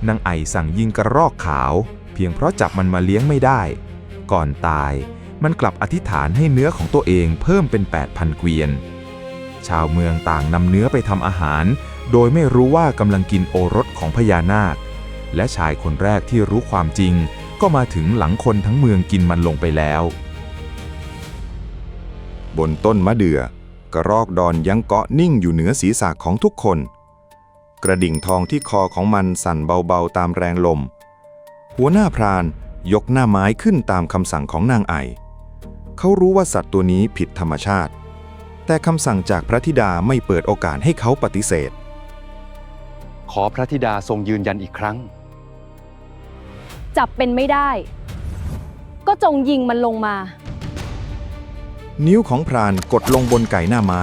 นางไอ่สั่งยิงกระรอกขาวเพียงเพราะจับมันมาเลี้ยงไม่ได้ก่อนตายมันกลับอธิษฐานให้เนื้อของตัวเองเพิ่มเป็น 8,000 เกวียนชาวเมืองต่างนำเนื้อไปทำอาหารโดยไม่รู้ว่ากำลังกินโอรสของพญานาคและชายคนแรกที่รู้ความจริงก็มาถึงหลังคนทั้งเมืองกินมันลงไปแล้วบนต้นมะเดื่อกระรอกดอนยังเกาะนิ่งอยู่เหนือศีรษะของทุกคนกระดิ่งทองที่คอของมันสั่นเบาๆตามแรงลมหัวหน้าพรานยกหน้าไม้ขึ้นตามคำสั่งของนางไอ่เขารู้ว่าสัตว์ตัวนี้ผิดธรรมชาติแต่คำสั่งจากพระธิดาไม่เปิดโอกาสให้เขาปฏิเสธขอพระธิดาทรงยืนยันอีกครั้งจับเป็นไม่ได้ก็จงยิงมันลงมานิ้วของพรานกดลงบนไก่หน้าไม้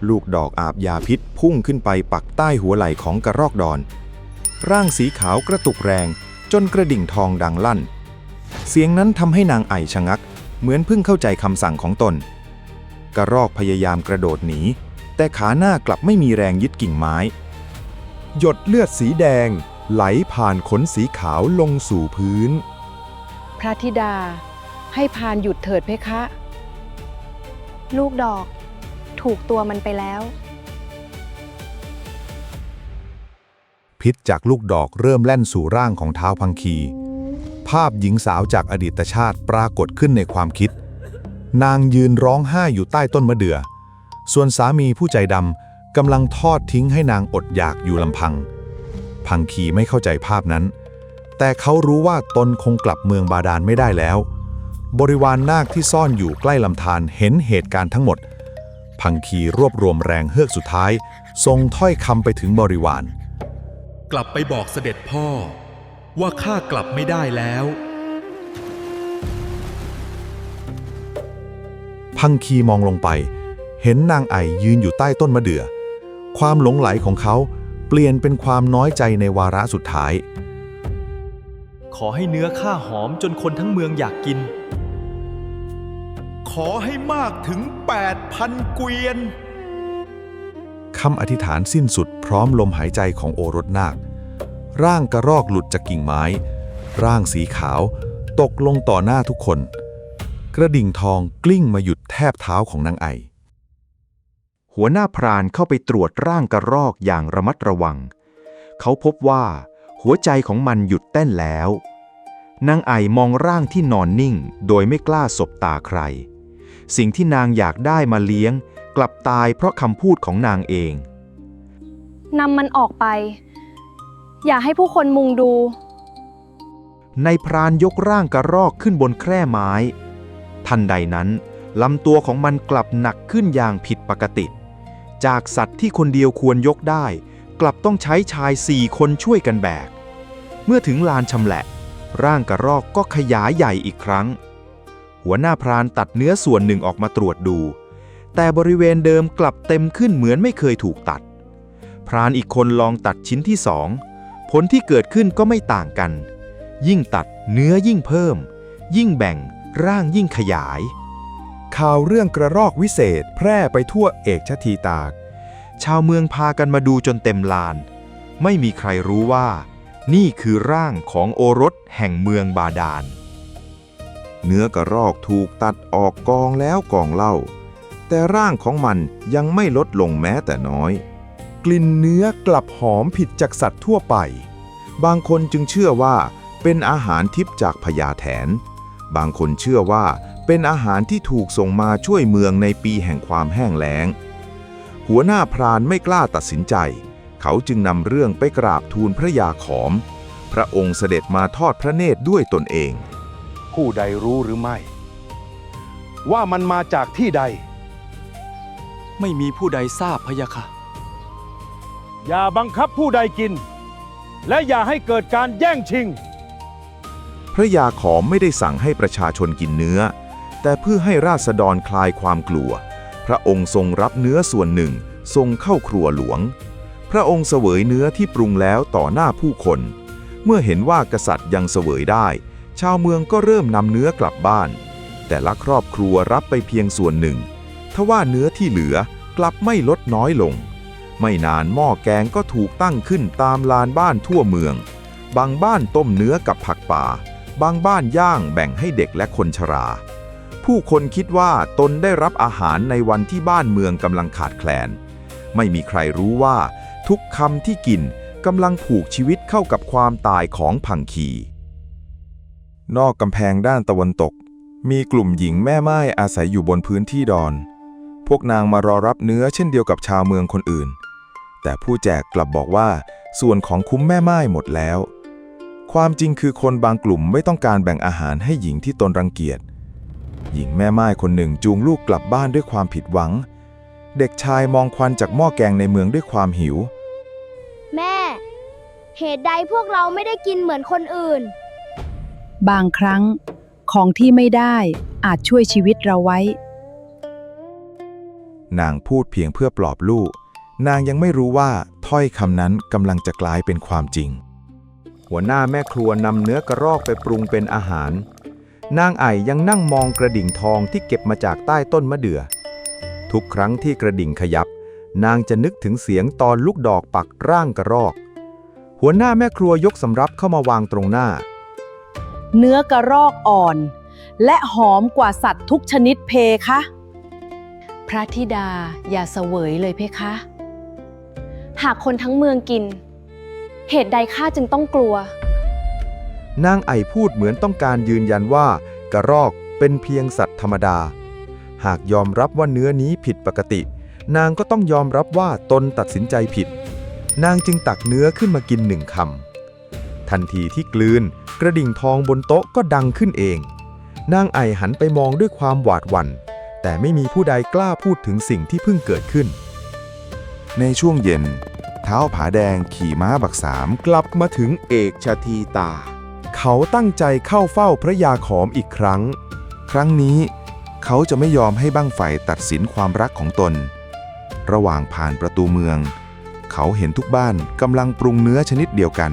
ลูกดอกอาบยาพิษพุ่งขึ้นไปปักใต้หัวไหล่ของกระรอกดอนร่างสีขาวกระตุกแรงจนกระดิ่งทองดังลั่นเสียงนั้นทำให้นางไอ่ชะงักเหมือนเพิ่งเข้าใจคำสั่งของตนกระรอกพยายามกระโดดหนีแต่ขาหน้ากลับไม่มีแรงยึดกิ่งไม้หยดเลือดสีแดงไหลผ่านขนสีขาวลงสู่พื้นพระธิดาให้พานหยุดเถิดเพคะ ลูกดอกถูกตัวมันไปแล้วพิษจากลูกดอกเริ่มแล่นสู่ร่างของท้าวพังคีภาพหญิงสาวจากอดีตชาติปรากฏขึ้นในความคิดนางยืนร้องไห้อยู่ใต้ต้นมะเดื่อส่วนสามีผู้ใจดำกำลังทอดทิ้งให้นางอดอยากอยู่ลำพังพังคีไม่เข้าใจภาพนั้นแต่เขารู้ว่าตนคงกลับเมืองบาดาลไม่ได้แล้วบริวารนาคที่ซ่อนอยู่ใกล้ลำธารเห็นเหตุการณ์ทั้งหมดพังคีรวบรวมแรงเฮือกสุดท้ายส่งถ้อยคำไปถึงบริวารกลับไปบอกเสด็จพ่อว่าข้ากลับไม่ได้แล้วพังคีมองลงไปเห็นนางไอ่ยืนอยู่ใต้ต้นมะเดื่อความหลงไหลของเขาเปลี่ยนเป็นความน้อยใจในวาระสุดท้ายขอให้เนื้อข้าหอมจนคนทั้งเมืองอยากกินขอให้มากถึง 8,000 เกวียนคำอธิษฐานสิ้นสุดพร้อมลมหายใจของโอรสนาคร่างกระรอกหลุดจากกิ่งไม้ร่างสีขาวตกลงต่อหน้าทุกคนกระดิ่งทองกลิ้งมาหยุดแทบเท้าของนางไอ่หัวหน้าพรานเข้าไปตรวจร่างกระรอกอย่างระมัดระวังเขาพบว่าหัวใจของมันหยุดเต้นแล้วนางไอ่มองร่างที่นอนนิ่งโดยไม่กล้าสบตาใครสิ่งที่นางอยากได้มาเลี้ยงกลับตายเพราะคำพูดของนางเองนำมันออกไปอย่าให้ผู้คนมุงดูนายพรานยกร่างกระรอกขึ้นบนแคร่ไม้ทันใดนั้นลำตัวของมันกลับหนักขึ้นอย่างผิดปกติจากสัตว์ที่คนเดียวควรยกได้กลับต้องใช้ชาย4 คนช่วยกันแบกเมื่อถึงลานชำแหละร่างกระรอกก็ขยายใหญ่อีกครั้งหัวหน้าพรานตัดเนื้อส่วนหนึ่งออกมาตรวจดูแต่บริเวณเดิมกลับเต็มขึ้นเหมือนไม่เคยถูกตัดพรานอีกคนลองตัดชิ้นที่2ผลที่เกิดขึ้นก็ไม่ต่างกันยิ่งตัดเนื้อยิ่งเพิ่มยิ่งแบ่งร่างยิ่งขยายข่าวเรื่องกระรอกวิเศษแพร่ไปทั่วเอกชทีตากชาวเมืองพากันมาดูจนเต็มลานไม่มีใครรู้ว่านี่คือร่างของโอรสแห่งเมืองบาดาลเนื้อกระรอกถูกตัดออกกองแล้วกองเล่าแต่ร่างของมันยังไม่ลดลงแม้แต่น้อยกลิ่นเนื้อกลับหอมผิดจากสัตว์ทั่วไปบางคนจึงเชื่อว่าเป็นอาหารทิพย์จากพญาแถนบางคนเชื่อว่าเป็นอาหารที่ถูกส่งมาช่วยเมืองในปีแห่งความแห้งแล้งหัวหน้าพรานไม่กล้าตัดสินใจเขาจึงนำเรื่องไปกราบทูลพระยาขอมพระองค์เสด็จมาทอดพระเนตรด้วยตนเองผู้ใดรู้หรือไม่ว่ามันมาจากที่ใดไม่มีผู้ใดทราบพะยะค่ะอย่าบังคับผู้ใดกินและอย่าให้เกิดการแย่งชิงพระยาขอมไม่ได้สั่งให้ประชาชนกินเนื้อแต่เพื่อให้ราษฎรคลายความกลัวพระองค์ทรงรับเนื้อส่วนหนึ่งทรงเข้าครัวหลวงพระองค์เสวยเนื้อที่ปรุงแล้วต่อหน้าผู้คนเมื่อเห็นว่ากษัตริย์ยังเสวยได้ชาวเมืองก็เริ่มนำเนื้อกลับบ้านแต่ละครอบครัวรับไปเพียงส่วนหนึ่งทว่าเนื้อที่เหลือกลับไม่ลดน้อยลงไม่นานหม้อแกงก็ถูกตั้งขึ้นตามลานบ้านทั่วเมือง บางบ้านต้มเนื้อกับผักป่า บางบ้านย่างแบ่งให้เด็กและคนชรา ผู้คนคิดว่าตนได้รับอาหารในวันที่บ้านเมืองกำลังขาดแคลน ไม่มีใครรู้ว่าทุกคำที่กินกำลังผูกชีวิตเข้ากับความตายของพังคี นอกกำแพงด้านตะวันตกมีกลุ่มหญิงแม่ไม้อาศัยอยู่บนพื้นที่ดอน พวกนางมารอรับเนื้อเช่นเดียวกับชาวเมืองคนอื่น แต่ผู้แจกกลับบอกว่าส่วนของคุ้มแม่ไม้หมดแล้ว ความจริงคือคนบางกลุ่มไม่ต้องการแบ่งอาหารให้หญิงที่ตนรังเกียจ หญิงแม่ไม้คนหนึ่งจูงลูกกลับบ้านด้วยความผิดหวัง เด็กชายมองควันจากหม้อแกงในเมืองด้วยความหิว แม่ เหตุใดพวกเราไม่ได้กินเหมือนคนอื่น บางครั้งของที่ไม่ได้อาจช่วยชีวิตเราไว้ นางพูดเพียงเพื่อปลอบลูก นางยังไม่รู้ว่าถ้อยคำนั้นกำลังจะกลายเป็นความจริง หัวหน้าแม่ครัวนำเนื้อกระรอกไปปรุงเป็นอาหาร นางไอ่ยังนั่งมองกระดิ่งทองที่เก็บมาจากใต้ต้นมะเดื่อ ทุกครั้งที่กระดิ่งขยับ นางจะนึกถึงเสียงตอนลูกดอกปักร่างกระรอก หัวหน้าแม่ครัวยกสำรับเข้ามาวางตรงหน้า เนื้อกระรอกอ่อน และหอมกว่าสัตว์ทุกชนิดเพคะ พระธิดาอย่าเสวยเลยเพคะ หากคนทั้งเมืองกิน เหตุใดข้าจึงต้องกลัว นางไอ่พูดเหมือนต้องการยืนยันว่ากระรอกเป็นเพียงสัตว์ธรรมดา หากยอมรับว่าเนื้อนี้ผิดปกติ นางก็ต้องยอมรับว่าตนตัดสินใจผิด นางจึงตักเนื้อขึ้นมากิน1 คำ ทันทีที่กลืนกระดิ่งทองบนโต๊ะก็ดังขึ้นเอง นางไอ่หันไปมองด้วยความหวาดหวั่น แต่ไม่มีผู้ใดกล้าพูดถึงสิ่งที่เพิ่งเกิดขึ้น ในช่วงเย็นท้าวผาแดงขี่ม้าบักสามกลับมาถึงเอกชทีตา เขาตั้งใจเข้าเฝ้าพระยาขอมอีกครั้ง ครั้งนี้เขาจะไม่ยอมให้บั้งไฟตัดสินความรักของตน ระหว่างผ่านประตูเมือง เขาเห็นทุกบ้านกำลังปรุงเนื้อชนิดเดียวกัน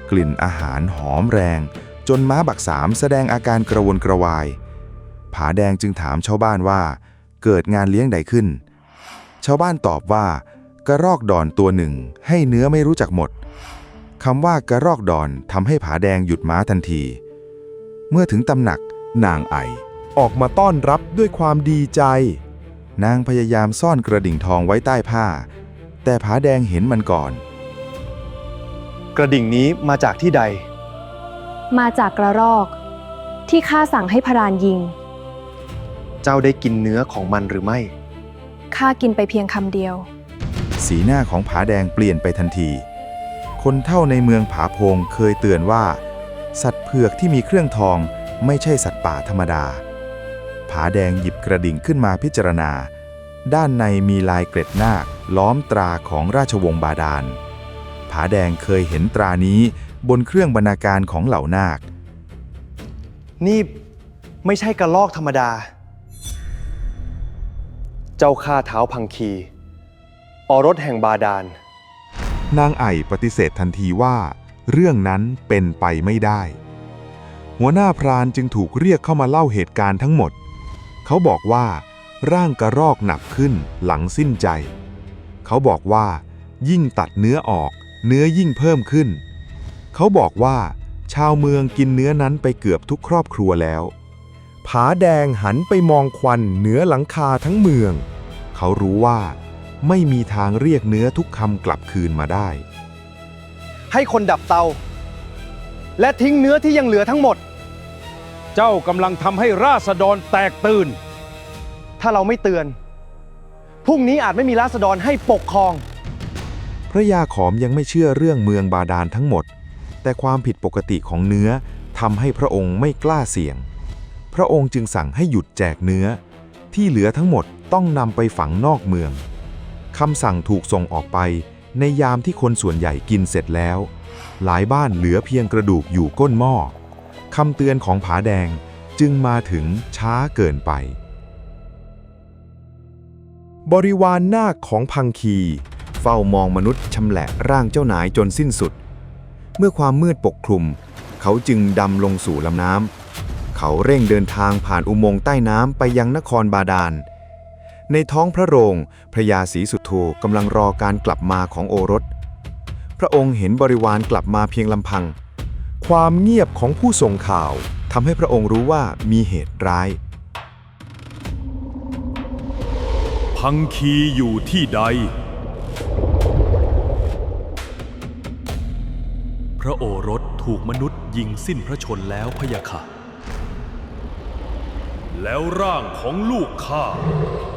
กลิ่นอาหารหอมแรงจนม้าบักสามแสดงอาการกระวนกระวาย ผาแดงจึงถามชาวบ้านว่าเกิดงานเลี้ยงใดขึ้น ชาวบ้านตอบว่ากระรอกดอนตัวหนึ่งให้เนื้อไม่รู้จักหมดคำว่ากระรอกดอนทำให้ผาแดงหยุดม้าทันที เมื่อถึงตำหนักนางไอออกมาต้อนรับด้วยความดีใจ นางพยายามซ่อนกระดิ่งทองไว้ใต้ผ้า แต่ผาแดงเห็นมันก่อน กระดิ่งนี้มาจากที่ใด มาจากกระรอกที่ข้าสั่งให้พรานยิง เจ้าได้กินเนื้อของมันหรือไม่ ข้ากินไปเพียงคำเดียว สีหน้าของผาแดงเปลี่ยนไปทันที คนเฒ่าในเมืองผาโพงเคยเตือนว่า สัตว์เผือกที่มีเครื่องทองไม่ใช่สัตว์ป่าธรรมดา ผาแดงหยิบกระดิ่งขึ้นมาพิจารณา ด้านในมีลายเกร็ดนาคล้อมตราของราชวงศ์บาดาล ผาแดงเคยเห็นตรานี้บนเครื่องบรรณาการของเหล่านาค นี่ไม่ใช่กระรอกธรรมดา เจ้าข้าเท้าพังคีอรสแห่งบาดาล นางไอ่ปฏิเสธทันทีว่าเรื่องนั้นเป็นไปไม่ได้ หัวหน้าพรานจึงถูกเรียกเข้ามาเล่าเหตุการณ์ทั้งหมด เขาบอกว่าร่างกระรอกหนักขึ้นหลังสิ้นใจ เขาบอกว่ายิ่งตัดเนื้อออกเนื้อยิ่งเพิ่มขึ้น เขาบอกว่าชาวเมืองกินเนื้อนั้นไปเกือบทุกครอบครัวแล้ว ผาแดงหันไปมองควันเหนือหลังคาทั้งเมือง เขารู้ว่าไม่มีทางเรียกเนื้อทุกคำกลับคืนมาได้ ให้คนดับเตา และทิ้งเนื้อที่ยังเหลือทั้งหมด เจ้ากำลังทำให้ราษฎรแตกตื่น ถ้าเราไม่เตือนพรุ่งนี้อาจไม่มีราษฎรให้ปกครอง พระยาขอมยังไม่เชื่อเรื่องเมืองบาดาลทั้งหมด แต่ความผิดปกติของเนื้อทำให้พระองค์ไม่กล้าเสี่ยง พระองค์จึงสั่งให้หยุดแจกเนื้อที่เหลือทั้งหมดต้องนำไปฝังนอกเมืองคำสั่งถูกส่งออกไปในยามที่คนส่วนใหญ่กินเสร็จแล้วหลายบ้านเหลือเพียงกระดูกอยู่ก้นหม้อคำเตือนของผาแดงจึงมาถึงช้าเกินไป บริวารนาคของพังคีเฝ้ามองมนุษย์ชำแหละร่างเจ้านายจนสิ้นสุด เมื่อความมืดปกคลุมเขาจึงดำลงสู่ลำน้ำเขาเร่งเดินทางผ่านอุโมงค์ใต้น้ำไปยังนครบาดาลในท้องพระโรงพระยาศรีสุโธกำลังรอการกลับมาของโอรส พระองค์เห็นบริวารกลับมาเพียงลำพัง ความเงียบของผู้ส่งข่าวทำให้พระองค์รู้ว่ามีเหตุร้าย พังคีอยู่ที่ใด พระโอรสถูกมนุษย์ยิงสิ้นพระชนแล้วพะยะค่ะ แล้วร่างของลูกข้า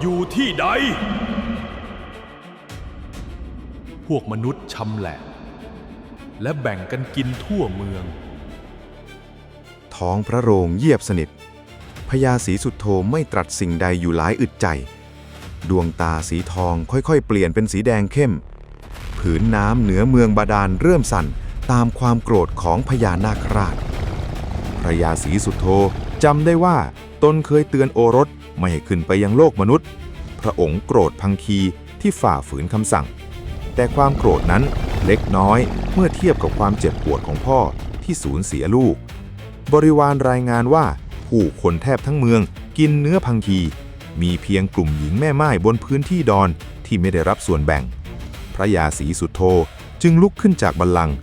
อยู่ที่ใด พวกมนุษย์ชำแหละและแบ่งกันกินทั่วเมือง ท้องพระโรงเยียบสนิทพญาศรีสุโธไม่ตรัสสิ่งใดอยู่หลายอึดใจ ดวงตาสีทองค่อยๆเปลี่ยนเป็นสีแดงเข้ม ผืนน้ำเหนือเมืองบาดาลเริ่มสั่นตามความโกรธของพญานาคราชพระยาศรีสุโธจำได้ว่าตนเคยเตือนโอรสไม่ให้ขึ้นไปยังโลกมนุษย์ พระองค์โกรธพังคีที่ฝ่าฝืนคำสั่ง แต่ความโกรธนั้นเล็กน้อยเมื่อเทียบกับความเจ็บปวดของพ่อที่สูญเสียลูก บริวารรายงานว่าผู้คนแทบทั้งเมืองกินเนื้อพังคีมีเพียงกลุ่มหญิงแม่ไม้บนพื้นที่ดอนที่ไม่ได้รับส่วนแบ่ง พระยาศรีสุโธจึงลุกขึ้นจากบัลลังก์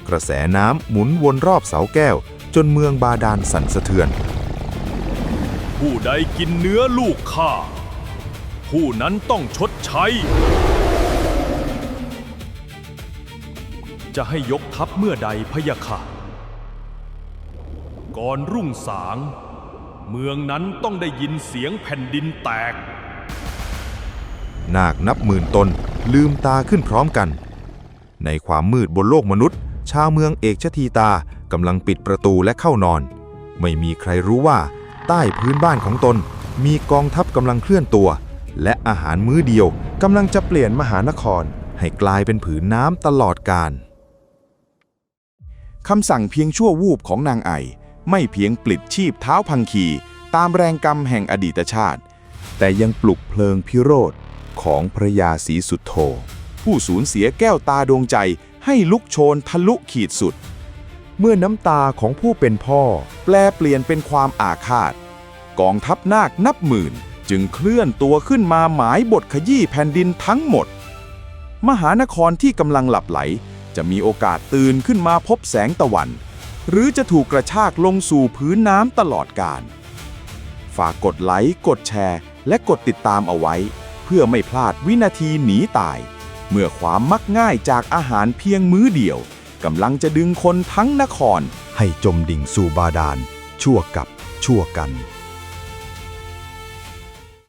กระแสน้ำหมุนวนรอบเสาแก้วจนเมืองบาดาลสั่นสะเทือน ผู้ใดกินเนื้อลูกข้าผู้นั้นต้องชดใช้ จะให้ยกทัพเมื่อใดพะยะค่ะ ก่อนรุ่งสาง เมืองนั้นต้องได้ยินเสียงแผ่นดินแตก นาคนับหมื่นตนลืมตาขึ้นพร้อมกัน ในความมืดบนโลกมนุษย์ชาวเมืองเอกชทีตากำลังปิดประตูและเข้านอน ไม่มีใครรู้ว่าใต้พื้นบ้านของตนมีกองทัพกำลังเคลื่อนตัว และอาหารมื้อเดียวกำลังจะเปลี่ยนมหานครให้กลายเป็นผืนน้ำตลอดกาลคำสั่งเพียงชั่ววูบของนางไอไม่เพียงปลิดชีพเท้าพังคีตามแรงกรรมแห่งอดีตชาติแต่ยังปลุกเพลิงพิโรธของพระยาศรีสุโธผู้สูญเสียแก้วตาดวงใจให้ลุกโชนทะลุขีดสุดเมื่อน้ำตาของผู้เป็นพ่อแปลเปลี่ยนเป็นความอาฆาตกองทัพนาคนับหมื่นจึงเคลื่อนตัวขึ้นมาหมายบทขยี้แผ่นดินทั้งหมดมหานครที่กำลังหลับไหลจะมีโอกาสตื่นขึ้นมาพบแสงตะวันหรือจะถูกกระชากลงสู่พื้นน้ำตลอดกาลฝากกดไลค์กดแชร์และกดติดตามเอาไว้เพื่อไม่พลาดวินาทีหนีตายเมื่อความมักง่ายจากอาหารเพียงมื้อเดียวกำลังจะดึงคนทั้งนครให้จมดิ่งสู่บาดาลชั่วกับชั่วกัน